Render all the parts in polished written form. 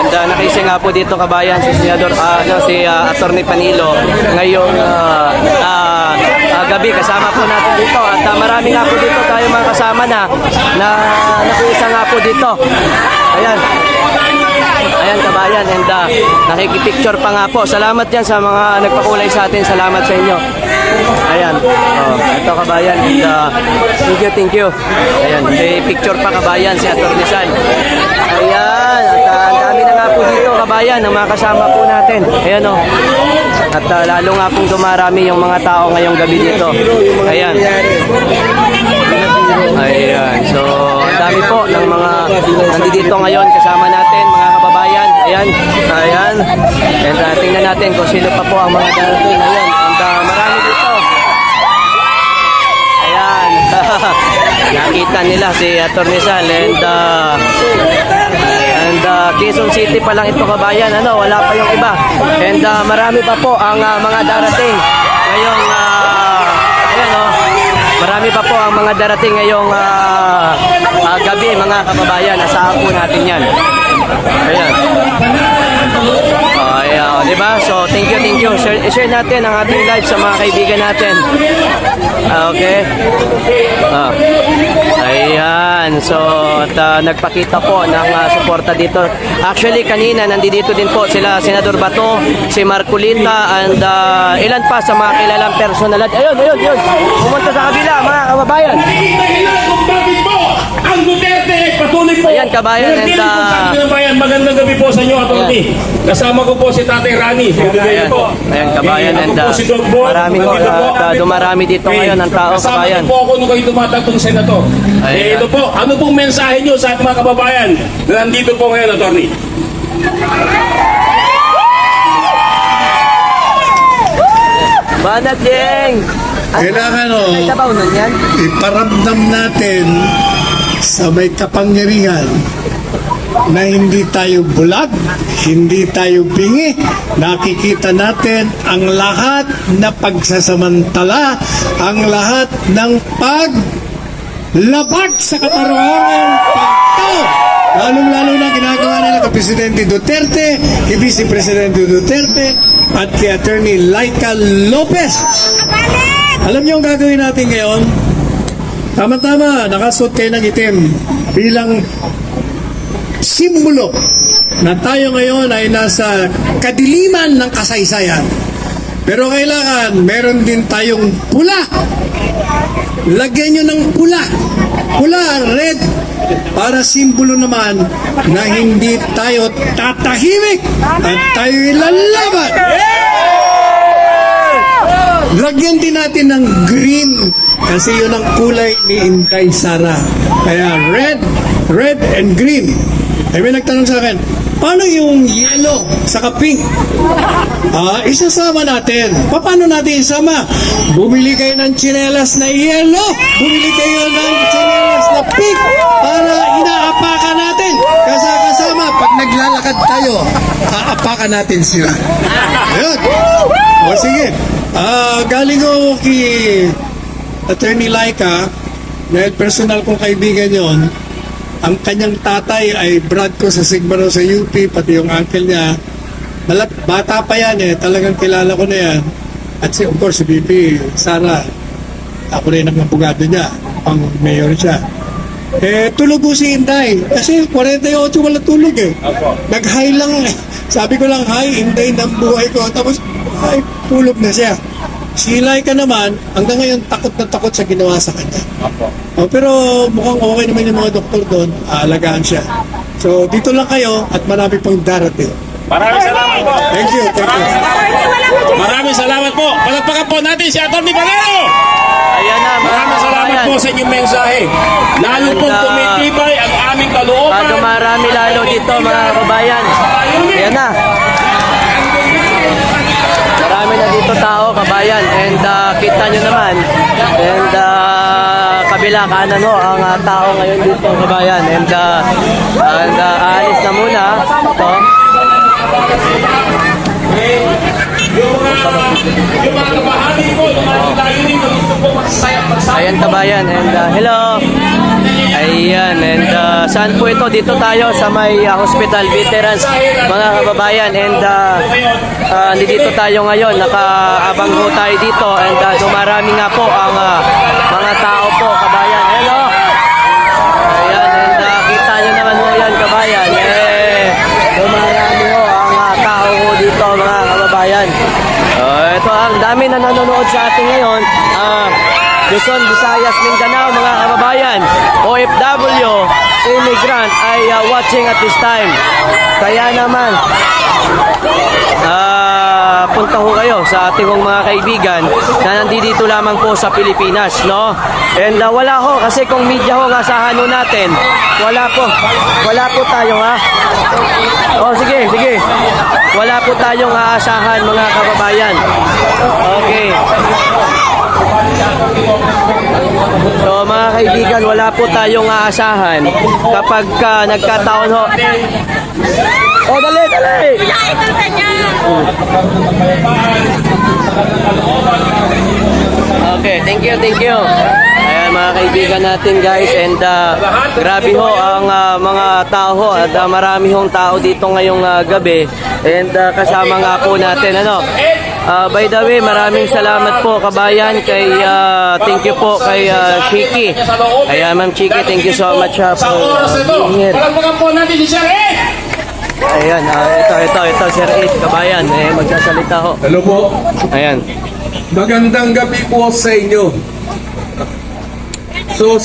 And nakising nga po dito kabayan si Senador, si Attorney Panilo ngayong gabi. Kasama po natin dito at marami nga po dito tayo mga kasama na nakuisa nga po dito. Ayan. Ayan kabayan, and nakikipicture pa nga po. Salamat yan sa mga nagpakulay sa atin. Salamat sa inyo. Ayan. Ito kabayan, and thank you. Ayan, may picture pa kabayan si Atty. Sal. Ayan, at ang dami na nga po dito kabayan ng mga kasama po natin. Ayan o. At lalo nga pong dumarami yung mga tao ngayong gabi dito. Ayan. Ayan. So, ang dami po ng mga nandito ngayon kasama natin, mga kababayan. Ayan. Ayan. And tingnan natin kung sino pa po ang mga darating. Ayan. And marami dito. Ayan. Nakita nila si Atty. Sal. And Quezon City pa lang ito kabayan. Wala pa yung iba. And marami pa po ang mga darating ngayong marami pa po ang mga darating ngayong gabi mga kababayan. Asahan po natin yan. Ayan. Ayan, diba? So, thank you. Share natin ang ating live sa mga kaibigan natin. Okay. Ayan. So, nagpakita po ng suporta dito. Actually, kanina, nandito din po sila, Senador Bato, si Marcolita, and ilan pa sa mga kilalang personalidad. Ayun. Pumunta sa kabila, mga kababayan. Ang Duterte, patuloy po. Ayan, kabayan. And magandang gabi po sa inyo, Atty. Kasama ko po si Tatay Rani. Ayan, kabayan. And marami ko, dumarami dito ngayon ang tao, kabayan. Kasama po ako nung kayo tumatatong senator. Ito po, ano pong mensahe nyo sa ating mga kababayan na nandito po ngayon, Atty.? Banat, Jeng! Kailangan iparamdam natin sa may kapangyarihan na hindi tayo bulag, hindi tayo bingi. Nakikita natin ang lahat na pagsasamantala, ang lahat ng paglabag sa katarungan pagtao. Lalong-lalo na ginagawa nila kay Presidente Duterte, kay Vice Presidente Duterte, at kay Attorney Laika Lopez. Alam niyo ang gagawin natin ngayon? Tama-tama, nakasuot kayo ng itim bilang simbolo na tayo ngayon ay nasa kadiliman ng kasaysayan. Pero kailangan meron din tayong pula. Lagyan nyo ng pula. Pula, red, para simbolo naman na hindi tayo tatahimik at tayo ilalaban. Lagyan din natin ng green kasi yun ang kulay ni Inday Sara. Kaya red and green. Ay may nagtanong sa akin, paano yung yellow saka pink? Isasama natin. Paano natin isama? Bumili kayo ng tsinelas na yellow. Bumili kayo ng tsinelas na pink para inaapakan natin. Kasama, pag naglalakad tayo, aapakan natin sila. Ayun. O sige. Galing ko kay Attorney Laika, dahil personal kong kaibigan yon. Ang kanyang tatay ay brad ko sa Sigmaro sa UP, pati yung uncle niya. Bata pa yan talagang kilala ko na yan. At of course, si BP Sara, ako rin ang abogado niya, pang mayor siya. Tulog ko si Inday, kasi 48 wala tulog Nag-high lang sabi ko lang, hi, Inday ng buhay ko. Tapos, ay, tulog na siya. Si Laika naman, hanggang ngayon takot na takot sa ginawa sa kanya. Pero mukhang okay naman yung mga doktor doon, aalagaan siya. So dito lang kayo at marami pang darating. Maraming salamat po. Thank you. Maraming salamat po. Palagpakan po natin si Atty. Panelo. Ayan na, maraming salamat po sa inyong mensahe. Lalo pong tumitibay ang aming kalooban. Dumarami lalo dito mga kabayan. Ayan na. Marami na dito tao, kabayan. And kita nyo naman. And kabila kanan ang tao ngayon dito, kabayan. And aalis na muna. Ito. Yung mga kabahagi po, yung mga layunin na gusto po magsaya. Ayan kabayan. And hello. Ayan, and saan po ito? Dito tayo sa may hospital veterans, mga kababayan. And dito tayo ngayon, nakaabang ho tayo dito. And dumarami nga po ang mga tao po, kabayan. Hello! Ayan, and kita nyo naman ho yan, kabayan. Dumarami ho ang tao ho dito, mga kababayan. Ito ang dami na nanonood sa atin ngayon. Luzon, Visayas, Mindanao, mga kababayan, OFW, immigrant ay watching at this time. Kaya naman, punta ho kayo sa ating mga kaibigan na nandito lamang po sa Pilipinas, no? And wala ho, kasi kung media ho, asahan ho natin, wala po tayo, ha? Oh, sige. Wala po tayong aasahan, mga kababayan. Okay. So mga kaibigan, wala po tayong aasahan kapag nagkataon ho. Oh, dali! Okay, thank you. Ayan mga kaibigan natin, guys, and grabe ho ang mga tao ho, at marami hong tao dito ngayong gabi, and kasama nga po natin by the way, maraming salamat po, kabayan, kay thank you po kay Chiki. Ayan, Ma'am Chiki, thank you so much Sa oras na ito, for being here. palagpagan po natin si Sir Ed! Ayan, ito, Sir Ed, kabayan, magsasalita ho. Hello po. Ayan. Magandang gabi po sa inyo. So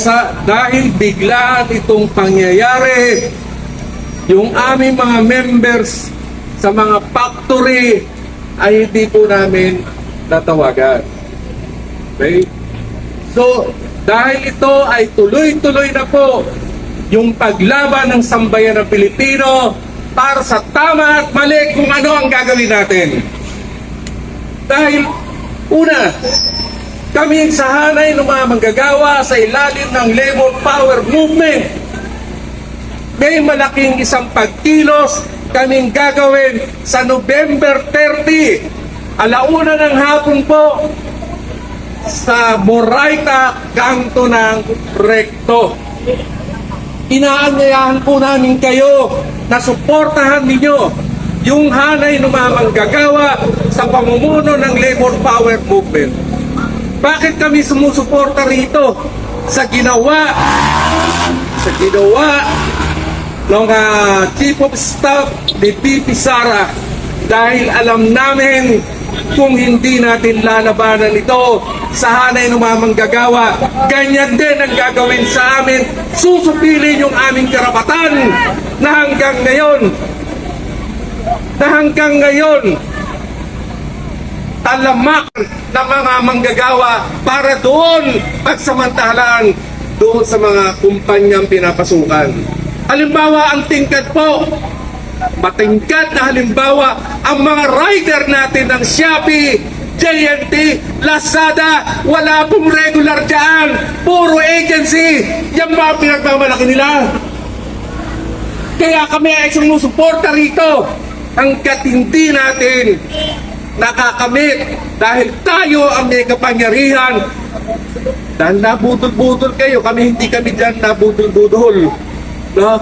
dahil biglaan itong pangyayari, yung aming mga members sa mga factory ay hindi po namin natawagan. Okay? So dahil ito ay tuloy-tuloy na po yung paglaban ng sambayan ng Pilipino para sa tama at mali kung ano ang gagawin natin. Dahil una, kami sa hanay ng mga manggagawa sa ilalim ng Labor Power Movement, may malaking isang pagkilos kaming gagawin sa November 30, alauna ng hapon po, sa Moraita, Kanto ng Recto. Inaanyayahan po namin kayo na suportahan ninyo yung hanay ng mga manggagawa sa pamumuno ng Labor Power Movement. Bakit kami sumusuporta rito? Sa ginawa ng Chief of Staff ni P.P. Sara, dahil alam namin kung hindi natin lalabanan ito sa hanay ng mga manggagawa, ganyan din ang gagawin sa amin. Susupilin yung aming karapatan na hanggang ngayon talamak ng mga manggagawa para doon pagsamantalaan doon sa mga kumpanyang pinapasukan. Halimbawa, ang tingkad po, matingkad na halimbawa, ang mga rider natin ng Shopee, JNT, Lazada, wala pong regular dyan, puro agency, yan ba ang pinagmamalaki nila? Kaya kami ay sumusuporta rito hanggat hindi natin nakakamit, dahil tayo ang may kapangyarihan. Dahil nabudol-budol kayo, hindi kami dyan nabudol-budol, no?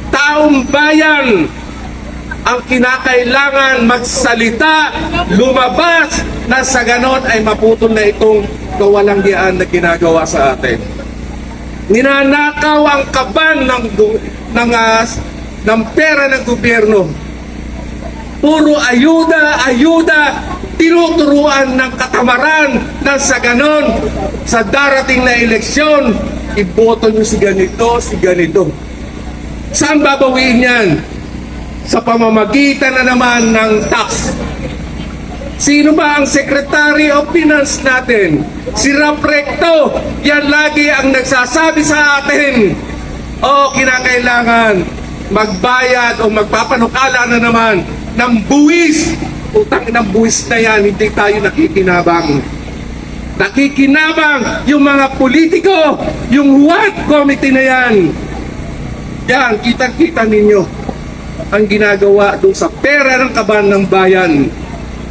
Taong bayan ang kinakailangan magsalita, lumabas, na sa ganon ay maputol na itong kawalangyaan na ginagawa sa atin. Ninanakaw ang kaban ng pera ng gobyerno. Puro ayuda, tinuturuan ng katamaran na sa ganon, sa darating na eleksyon, iboto nyo si ganito. Saan babawiin yan? Sa pamamagitan na naman ng tax. Sino ba ang Secretary of Finance natin? Si Rap Recto. Yan lagi ang nagsasabi sa atin, kinakailangan magbayad o magpapanukala na naman ng buwis. Utang ng buwis na yan, hindi tayo nakikinabang. Nakikinabang yung mga politiko, yung WAT committee na yan. Yan, kitang-kita ninyo ang ginagawa doon sa pera ng kaban ng bayan.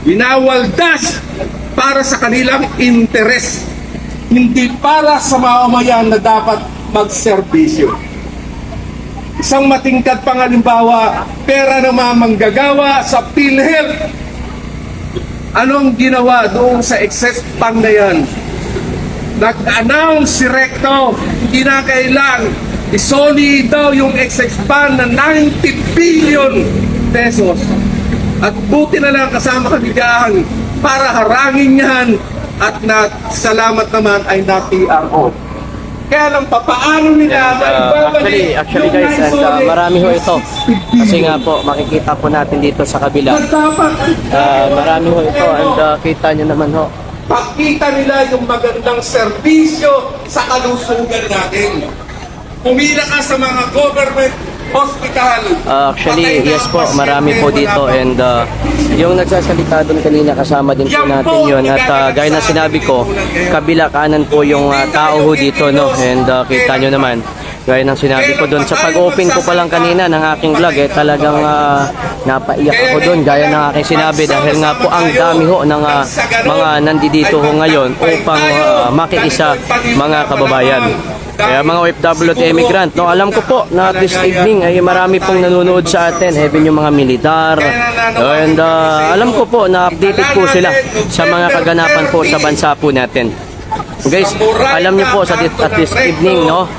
Winawaldas para sa kanilang interes. hindi para sa mamamayan na dapat magserbisyo. Isang matingkad pang halimbawa, pera ng mga manggagawa sa PhilHealth. Anong ginawa doon sa excess fund na yan? Nag-announce si Recto, hindi na kailang isoli daw yung excess fund na 90 billion pesos. At buti na lang kasama kanigahan para harangin yan at salamat naman ay na-PRO. Kaya lang papaano nila Actually guys, and marami ho ito. Kasi nga po, makikita po natin dito sa kabila. Marami ho ito and kita nyo naman ho. Pakita nila yung magandang serbisyo sa kalusugan natin. Pumila ka sa mga government hospital. Actually, yes po, marami po dito and yung nagsasalita doon kanina kasama din po natin yun at gaya na sinabi ko, kabila kanan po yung tao ho dito, no? And kita nyo naman, gaya ng sinabi ko doon sa pag-open ko pa lang kanina ng aking vlog, talagang napaiyak ako doon, gaya ng aking sinabi dahil nga po ang dami ho ng mga nandito ho ngayon upang makiisa mga kababayan. Kaya mga OFW at immigrant, no, alam ko po na this evening ay marami pong nanonood sa atin, even yung mga militar. And alam ko po na updated po sila sa mga kaganapan po sa bansa po natin. Guys, alam niyo po at this evening, no,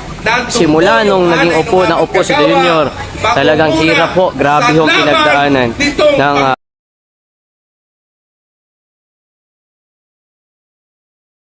simula nung naging upo si De Junior, talagang hirap po, grabe yung pinagdaanan ng